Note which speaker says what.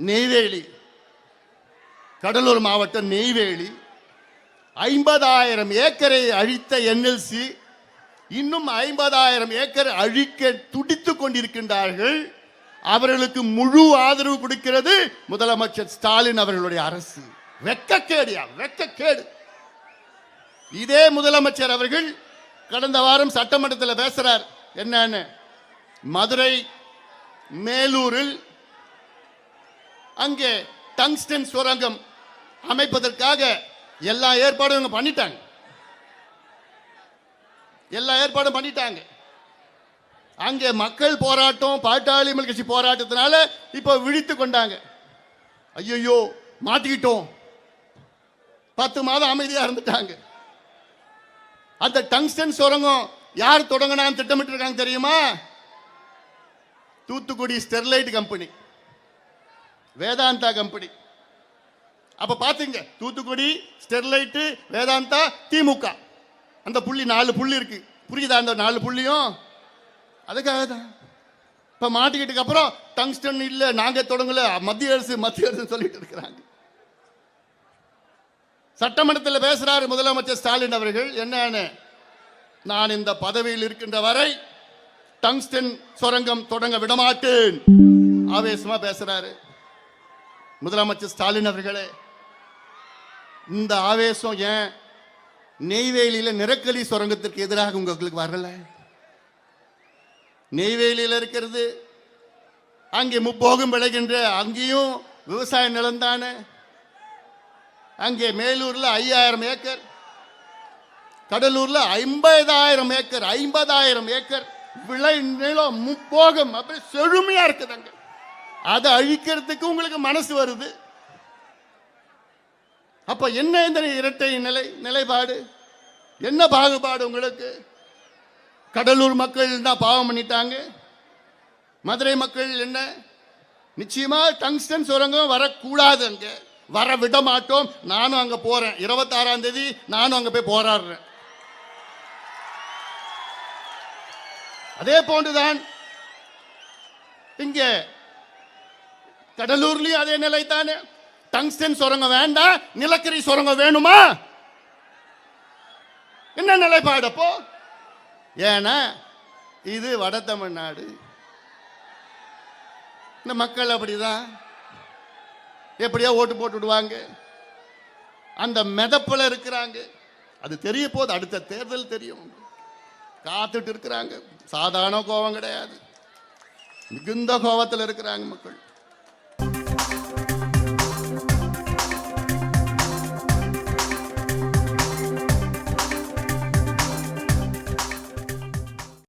Speaker 1: நெய்வேலி, கடலூர் மாவட்டம் நெய்வேலி 50,000 ஏக்கரை அழித்த என்எல்சி இன்னும் 50,000 ஏக்கர் அழிக்க துடித்துக் கொண்டிருக்கின்றார்கள். அவர்களுக்கு முழு ஆதரவு கொடுக்கிறது முதலமைச்சர் ஸ்டாலின் அவர்களுடைய அரசு. வெட்கக்கேடியா, வெட்கக்கேடு. இதே முதலமைச்சர் அவர்கள் கடந்த வாரம் சட்டமன்றத்தில் பேசுறார். என்னன்னு, மதுரை மேலூரில் அங்கே டங்ஸ்டன் சுரங்கம் அமைப்பதற்காக எல்லா ஏற்பாடும் பண்ணிட்டாங்க. எல்லா ஏற்பாடும் பண்ணிட்டாங்க. அங்கே மக்கள் போராட்டம், பாட்டாளி மக்கள் கட்சி போராட்டத்தினால இப்ப விழித்து கொண்டாங்க. ஐயோ மாட்டிக்கிட்டோம், 10 மாதம் அமைதியா இருந்துட்டாங்க. அந்த டங்ஸ்டன் சுரங்கம் யார் தொடங்கினான்னு திட்டமிட்டு இருக்காங்க தெரியுமா? Thoothukudi Sterlite company, Vedanta company. அப்ப பாத்தீங்க, தூத்துக்குடி ஸ்டெர்லைட், வேதாந்தா, திமுக, அந்த புள்ளி 4 புள்ளி இருக்கு. புரியுதா? அந்த 4 புள்ளியும் அதுக்காக தான். இப்ப மாட்டிக்கிட்டு அப்புறம் டங்ஸ்டன் இல்ல, நாங்க தொடங்கல, மத்திய அரசு சொல்லிட்டு இருக்கிறாங்க. சட்டமன்றத்தில் பேசுறாரு முதலமைச்சர் ஸ்டாலின் அவர்கள். என்னன்னு, நான் இந்த பதவியில் இருக்கின்ற வரை டங்ஸ்டன் சுரங்கம் தொடங்க விடமாட்டேன். ஆவேசமா பேசுறாரு முதலமைச்சர் ஸ்டாலின் அவர்களே. இந்த ஆவேசம் ஏன் நெய்வேலியில நிலக்கரி சுரங்கத்திற்கு எதிராக உங்களுக்கு வரல? நெய்வேலியில் இருக்கிறது அங்கே முப்போகம் விளைகின்ற அங்கேயும் விவசாய நிலம் தானே. அங்கே மேலூர்ல 5,000 ஏக்கர், கடலூர்ல 50,000 ஏக்கர், 50,000 ஏக்கர் விளை நிலம் முப்போகம் அப்படி செழுமையா இருக்குதாங்க. அதை அழிக்கிறதுக்கு உங்களுக்கு மனசு வருது. அப்ப என்ன இந்த இரட்டை நிலைப்பாடு, என்ன பாகுபாடு உங்களுக்கு? கடலூர் மக்கள் என்ன பாவம் பண்ணிட்டாங்க? மதுரை மக்கள் என்ன? நிச்சயமா டங்ஸ்டன் சுரங்கம் வரக்கூடாது, அங்க வர விட மாட்டோம். நானும் அங்க போறேன், 26ஆம் தேதி நானும் அங்க போய் போராடுறேன். அதே போன்றுதான் இங்க கடலூர்லயும் அதே நிலை தானே. டங்ஸ்டன் சுரங்கம் வேண்டாம், நிலக்கரி சுரங்கம் வேணுமா? என்ன நிலைப்பாடு அப்போ? ஏன்னா இது வட தமிழ்நாடு, இந்த மக்கள் அப்படிதான் எப்படியா ஓட்டு போட்டுடுவாங்க. அந்த மெதப்பில் இருக்கிறாங்க. அது தெரிய போது, அடுத்த தேர்தல் தெரியும். காத்துட்டு இருக்கிறாங்க. சாதாரண கோபம் கிடையாது, மிகுந்த கோபத்தில் இருக்கிறாங்க மக்கள்.